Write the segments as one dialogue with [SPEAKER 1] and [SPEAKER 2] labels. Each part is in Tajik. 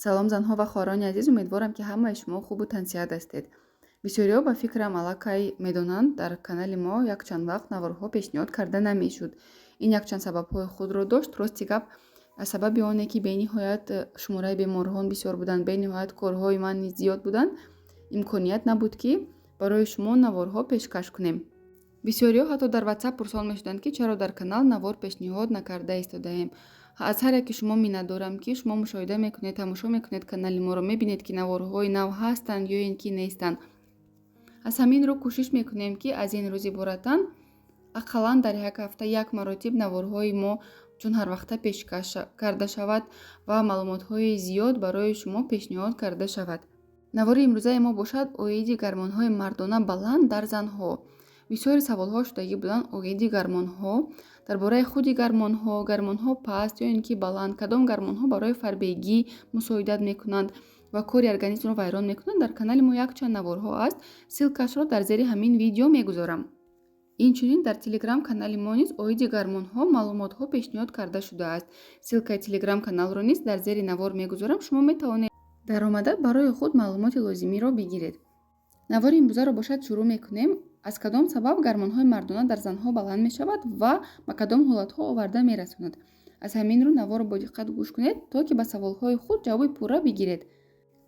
[SPEAKER 1] салом занҳо ва хӯрони азиз, умедворам ки ҳамаи шумо хубу тансиҳат ҳастед. Бисёриҳо ба фикрам аллакай медонанд, дар канали мо якчанд вақт наворҳо пешниҳод карда намешуд. Ин якчанд сабабҳои худро дошт. Рости гап сабаби оне ки бениҳоят шумораи бемориҳон бисёр буданд, бениҳоят корҳои ман низ зиёд буданд, имконият набуд ки барои шумо наворҳо пешкаш кунем. бисёриҳо ҳатто дар WhatsApp пурсон мешуданд ки чаро дар канал навор пешниҳод накарда истодаем. аз ҳар яке шумо миннатдорам ки шумо мушоҳида мекунед, тамошо мекунед канали моро, мебинед ки наворҳои нав ҳастанд ё ин ки нестанд. аз ҳамин рӯ кӯшиш мекунем ки аз ин рӯз иборатан ақаллан дар як ҳафта як маротиб наворҳои мо чун ҳар вақта пешкаш карда шавад ва маълумотҳои зиёд барои шумо пешниҳод карда шавад. навори имрӯзаи мо бошад оиди гормонҳои мардона баланд дар занҳо. бисёри саволҳо шудагӣ буданд оиди гормонҳо, дар бораи худи гормонҳо паст ё ин ки баланд, кадом гормонҳо барои фарбегӣ мусоидат мекунанд ва кори организмро вайрон мекунанд. Дар канали мо якчанд наворҳо аст. Силкашро дар зери ҳамин видео мегузорам. инчунин дар телеграм канали мо низ оиди гормонҳо маълумотҳо пешниҳод карда шудааст. силкаи телеграм каналро низ дар зери навор мегузорам. шумо метавонед даромада барои худ маълумоти лозимиро бигиред. навори имрӯзаро бошад шурӯъ мекунем. аз кадом сабаб гормонҳои мардона дар занҳо баланд мешавад ва ба кадом ҳолатҳо оварда мерасонад? аз ҳамин рӯ наворро бо диққат гӯш кунед, то ки ба саволҳои худ ҷавоби пурра бигиред.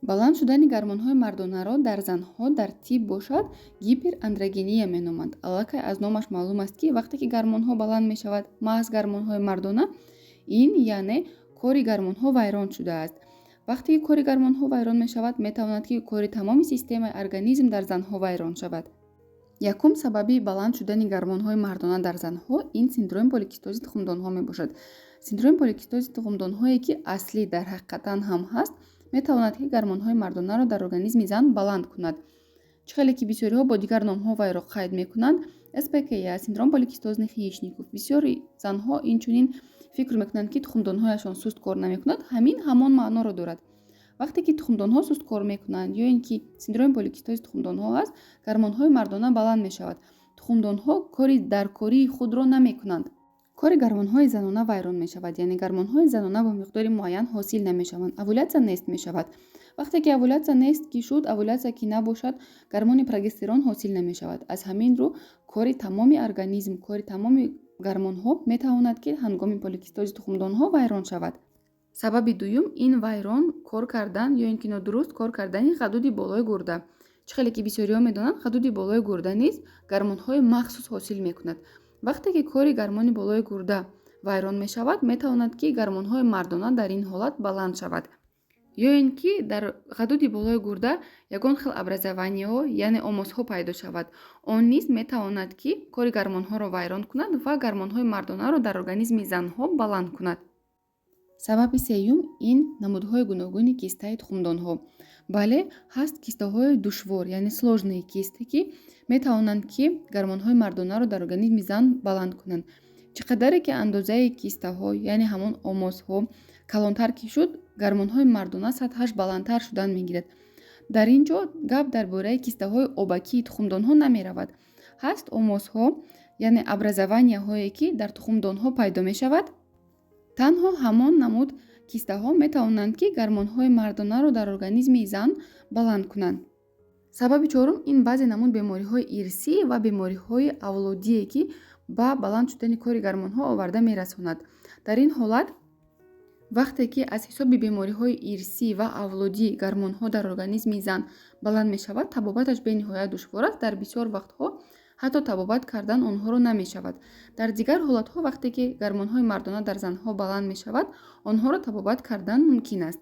[SPEAKER 1] баланд шудани гормонҳои мардонаро дар занҳо дар тиб бошад гиперандрогения меноманд. аллакай аз номаш маълум аст ки вақте ки гормонҳо баланд мешавад, маҳз гормонҳои мардона, ин яъне кори гормонҳо вайрон шудааст. вақте ки кори гормонҳо вайрон мешавад, метавонад ки кори тамоми системаи организм дар занҳо вайрон шавад. якум сабаби баланд шудани гормонҳои мардона дар занҳо ин синдроми поликистози тухмдонҳо мебошад. синдроми поликистози тухмдонҳое ки аслӣ дар ҳақиқатан ҳам ҳаст, метавонад ки гормонҳои мардонаро дар организми зан баланд кунад. чӣ хеле ки бисёриҳо бо дигар номҳо вайро қайд мекунанд, СПКЯ, синдром поликистозных яичников. бисёри занҳо инчунин фикр мекунанд ки тухмдонҳояшон суст кор намекунад. ҳамин ҳамон маъноро дорад. вақте ки тухмдонҳо суст кор мекунанд ё ин ки синдроми поликистози тухмдонҳо аст, гормонҳои мардона баланд мешавад. тухмдонҳо кори дар кории худро намекунанд. кори гормонҳои занона вайрон мешавад, яъне гормонҳои занона бо миқдори муайян ҳосил намешаванд. овуляция нест мешавад. вақте ки овуляция нест ки шуд, овуляция ки набошад, гормони прогестерон ҳосил намешавад. аз ҳамин рӯ кори тамоми организм, кори тамоми гормонҳо метавонад ки ҳангоми поликистози тухмдонҳо вайрон шавад. сабаби дуюм ин вайрон кор кардан ё ин ки нодуруст кор кардани ғадуди болои гурда. чӣ хеле ки бисёриҳо медонанд, ғадуди болои гурда низ гормонҳои махсус ҳосил мекунад. вақте ки кори гормони болои гурда вайрон мешавад, метавонад ки гормонҳои мардона дар ин ҳолат баланд шавад. ё ин ки дар ғадуди болои гурда ягон хел образованиеҳо, яъне омосҳо пайдо шавад. он низ метавонад ки кори гормонҳоро вайрон кунад ва гормонҳои мардонаро дар организми занҳо баланд кунад. сабаби сеюм ин намудҳои гуногуни кистаи тухмдонҳо. бале, ҳаст кистаҳои душвор, яъне сложные кисты, ки метавонанд ки гормонҳои мардонаро дар организми зан баланд кунанд. чӣ қадаре ки андозаи кистаҳо, яъне ҳамон омосҳо калонтар ки шуд, гормонҳои мардона сатҳаш баландтар шудан мегирад. дар ин ҷо гап дар бораи кистаҳои обакии тухмдонҳо намеравад. ҳаст омосҳо, яъне образованияҳое ки дар тухмдонҳо пайдо мешавад. танҳо ҳамон намуд кистаҳо метавонанд ки гормонҳои мардонаро дар организми зан баланд кунанд. сабаби чорум ин баъзе намуд бемориҳои ирсӣ ва бемориҳои авлодие ки ба баланд шудани кори гормонҳо оварда мерасонад. дар ин ҳолат вақте ки аз ҳисоби бемориҳои ирсӣ ва авлодӣ гормонҳо дар организми зан баланд мешавад, табобаташ бениҳоят душвор аст. дар бисёр вақтҳо ҳатто табобат кардан онҳоро намешавад. дар дигар ҳолатҳо вақте ки гормонҳои мардона дар занҳо баланд мешавад, онҳоро табобат кардан мумкин аст.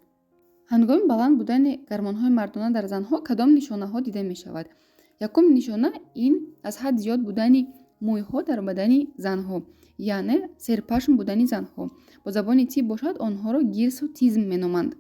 [SPEAKER 1] ҳангоми баланд будани гормонҳои мардона дар занҳо кадом нишонаҳо дида мешавад? якум нишона ин аз ҳад зиёд будани мӯйҳо дар бадани занҳо, яъне серпашм будани занҳо. бо забони тиб бошад, онҳоро гирсутизм меноманд.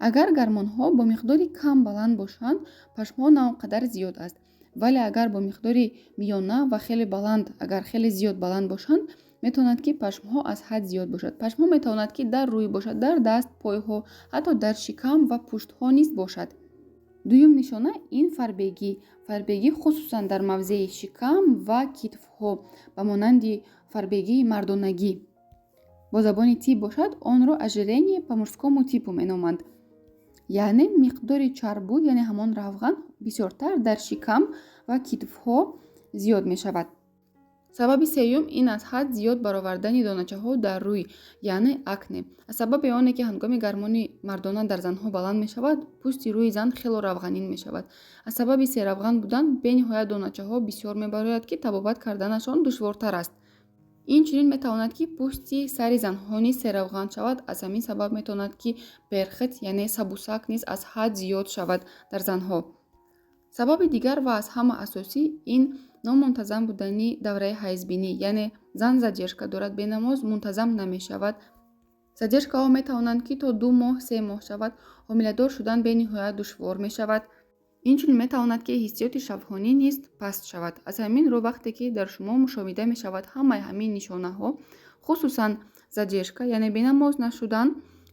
[SPEAKER 1] агар гормонҳо бо миқдори кам баланд бошанд, пашмҳо на он қадар зиёд аст. вале агар бо миқдори миёна ва хеле баланд, агар хеле зиёд баланд бошанд, метавонад ки пашмҳо аз ҳад зиёд бошад. пашмҳо метавонад ки дар рӯй бошад, дар даст, пойҳо, ҳатто дар шикам ва пуштҳо низ бошад. дуюм нишона ин фарбегӣ хусусан дар мавзеи шикам ва китфҳо ба монанди фарбегии мардонагӣ. бо забони тиб бошад, онро ожирение по мужскому типу меноманд. яъне миқдори чарбу, яъне ҳамон равған бисёртар дар шикам ва китфҳо зиёд мешавад. Сабаби сеюм ин аз ҳад зиёд баровардани доначаҳо дар рӯй, яъне акне. Аз сабаби оне ки ҳангоми гармони мардона дар занҳо баланд мешавад, пӯсти рӯи зан хело равғанин мешавад. Аз сабаби серавған будан бениҳоят доначаҳо бисёр мебарояд, ки табобат карданашон душвортар аст. Инчунин метавонад ки пӯсти сари занҳо низ серавған шавад. Аз ҳамин сабаб метавонад ки перхит, яъне сабусак низ аз ҳад зиёд шавад дар занҳо. Сабаби дигар ва аз ҳама асосӣ ин номунтазам будани давраи ҳайзбинӣ, яъне зан задержка дорад, бенамоз мунтазам намешавад. Задержкаҳо метавонанд ки то 2 моҳ 3 моҳ шавад. Ҳомиладор шудан бениҳоят душвор мешавад. Инчунин метавонад ки ҳиссиёти шавҳонӣ низ паст шавад. Аз ҳамин рӯ вақте ки дар шумо мушоҳида мешавад ҳамаи ҳамин нишонаҳо, хусусан задержка, яъне бенамоз нашудан,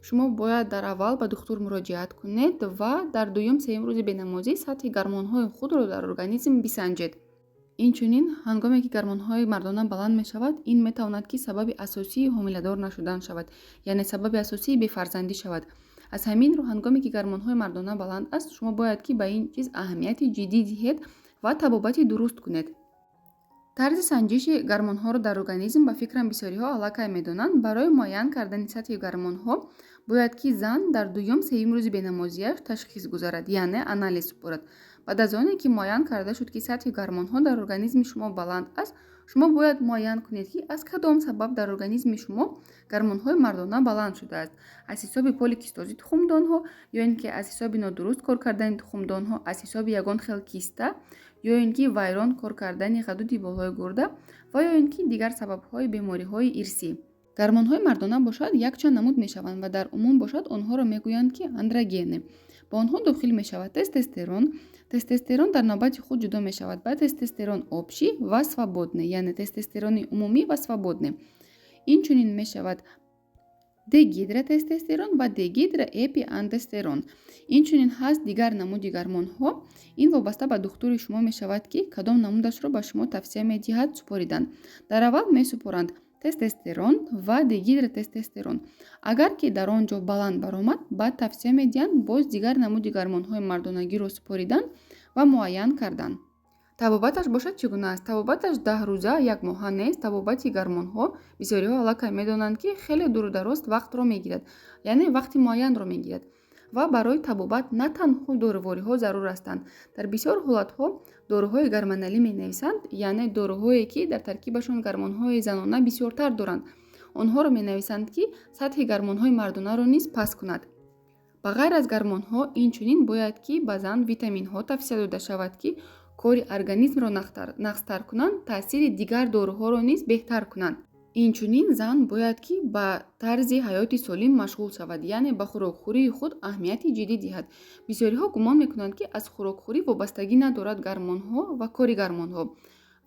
[SPEAKER 1] шумо бояд дар аввал ба духтур муроҷиат кунед ва дар дуюм сеюм рӯзи бенамозӣ сатҳи гормонҳои худро дар организм бисанҷед. Инчунин ҳангоме ки гормонҳои мардона баланд мешавад, ин метавонад ки сабаби асосии ҳомиладор нашудан шавад, яъне сабаби асосии бефарзандӣ шавад. Аз ҳамин рӯ ҳангоме ки гормонҳои мардона баланд аст, шумо бояд ки ба ин чиз аҳамияти ҷиддӣ диҳед ва табобати дуруст кунед. тарзи санҷиши гормонҳоро дар организм ба фикрам бисёриҳо аллакай медонанд. Барои муайян кардани сатҳи гормонҳо бояд ки зан дар дуюм сеюм рӯзи бенамозиаш ташхис гузарад, яъне анализ супорад. Баъд аз оне ки муайян карда шуд ки сатҳи гормонҳо дар организми шумо баланд аст, шумо бояд муайян кунед ки аз кадом сабаб дар организми шумо гормонҳои мардона баланд шудааст. Аз ҳисоби поликистози тухмдонҳо, ё ин ки аз ҳисоби нодуруст кор кардани тухмдонҳо, аз ҳисоби ягон хел киста, ё ин ки вайрон кор кардани ғадуди болои гурда ва ё ин ки дигар сабабҳои бемориҳои ирсӣ. Гормонҳои мардона бошад якчанд намуд мешаванд ва дар умум бошад онҳоро мегӯянд ки андрогены. Ба онҳо дохил мешавад тестостерон. Тестостерон дар навбати худ ҷудо мешавад ба тестостерон обшӣ ва свободный, яъне тестостерони умумӣ ва свободный. Инчунин мешавад дегидротестостерон ва дегидроэпиандестерон. Инчунин ҳаст дигар намуди гормонҳо. Ин вобаста ба духтури шумо мешавад ки кадом намудашро ба шумо тавсия медиҳад супоридан. Дар аввал месупоранд тестостерон ва дегидротестостерон. Агар ки дар он ҷо баланд баромад, баъд тавсия медиҳанд боз дигар намуди гормонҳои мардонагиро супоридан ва муайян кардан. Табобаташ бошад чӣ гуна аст? Табобаташ 10 рӯза, 1 моҳа нест. Табобати гормонҳо бисёриҳо аллакай медонанд ки хеле дурудароз вақтро мегирад, яъне вақти муайянро мегирад. Ва барои табобат на танҳо дорувориҳо зарур ҳастанд. Дар бисёр ҳолатҳо доруҳои гормоналӣ менависанд, яъне доруҳое ки дар таркибашон гормонҳои занона бисёртар доранд. Онҳоро менависанд ки сатҳи гормонҳои мардонаро низ паст кунад. Ба ғайр аз гормонҳо, инчунин бояд ки ба зан витаминҳо тавсия дода шавад ки кори организмро нақстар кунанд, таъсири дигар доруҳоро низ беҳтар кунанд. Инчунин зан бояд ки ба тарзи ҳаёти солим машғул шавад, яъне ба хӯрокхӯрии худ аҳамияти ҷиддӣ диҳад. Бисёриҳо гумон мекунанд ки аз хӯрокхӯрӣ вобастагӣ надорад гормонҳо ва кори гормонҳо,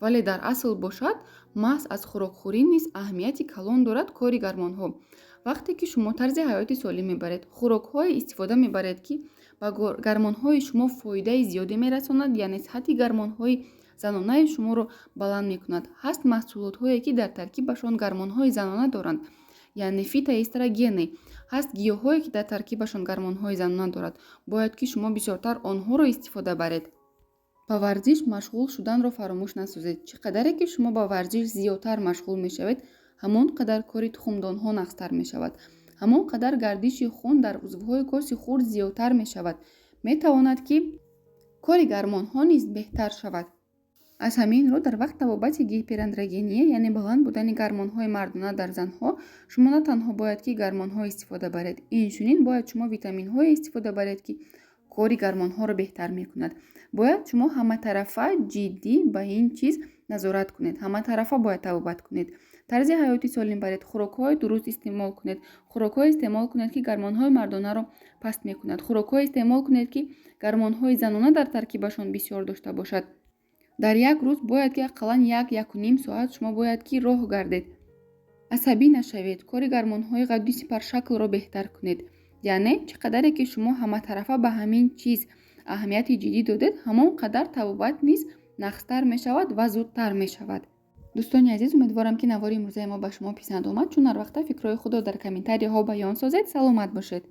[SPEAKER 1] вале дар асл бошад маҳз аз хӯрокхӯрӣ низ аҳамияти калон дорад кори гормонҳо. вақте ки шумо тарзи ҳаёти солим мебаред, хӯрокҳое истифода мебаред ки ба гормонҳои шумо фоидаи зиёде мерасонад, яъне сатҳи гормонҳои занонаи шуморо баланд мекунад. ҳаст маҳсулотҳое ки дар таркибашон гормонҳои занона доранд, яъне фитоэстрогены. ҳаст гиёҳҳое ки дар таркибашон гормонҳои занона дорад. бояд ки шумо бисёртар онҳоро истифода баред. ба варзиш машғул шуданро фаромӯш насозед. чӣ қадаре ки шумо ба варзиш зиёдтар машғул мешавед, ҳамон қадар кори тухмдонҳо нақстар мешавад. ҳамон қадар гардиши хун дар узвҳои коси хурд зиёдтар мешавад. метавонад ки кори гормонҳо низ беҳтар шавад. аз ҳамин рӯ дар вақт табобати гиперандрогения, яъне баланд будани гормонҳои мардона дар занҳо, шумо на танҳо бояд ки гормонҳо истифода баред, инчунин бояд шумо витаминҳое истифода баред ки кори гормонҳоро беҳтар мекунад. бояд шумо ҳаматарафа ҷиддӣ ба ин чиз назорат кунед. ҳаматарафа бояд табобат кунед. тарзи ҳаёти солим баред. хӯрокҳои дуруст истеъмол кунед. хӯрокҳое истеъмол кунед ки гормонҳои мардонаро паст мекунад. хӯрокҳое истеъмол кунед ки гормонҳои занона дар таркибашон бисёр дошта бошад. дар як рӯз бояд ки ақаллан 1-1.5 соат шумо бояд ки роҳ гардед. асабӣ нашавед. кори гормонҳои ғадуди сипаршаклро беҳтар кунед. яъне чӣ қадаре ки шумо ҳаматарафа ба ҳамин чиз аҳамияти ҷиддӣ додед, ҳамон қадар табобат низ нақстар мешавад ва зудтар мешавад. дӯстони азиз, умедворам ки навори имрӯзаи мо ба шумо писанд омад. чун ҳар вақта фикрҳои худро дар комментарияҳо баён созед. саломат бошед.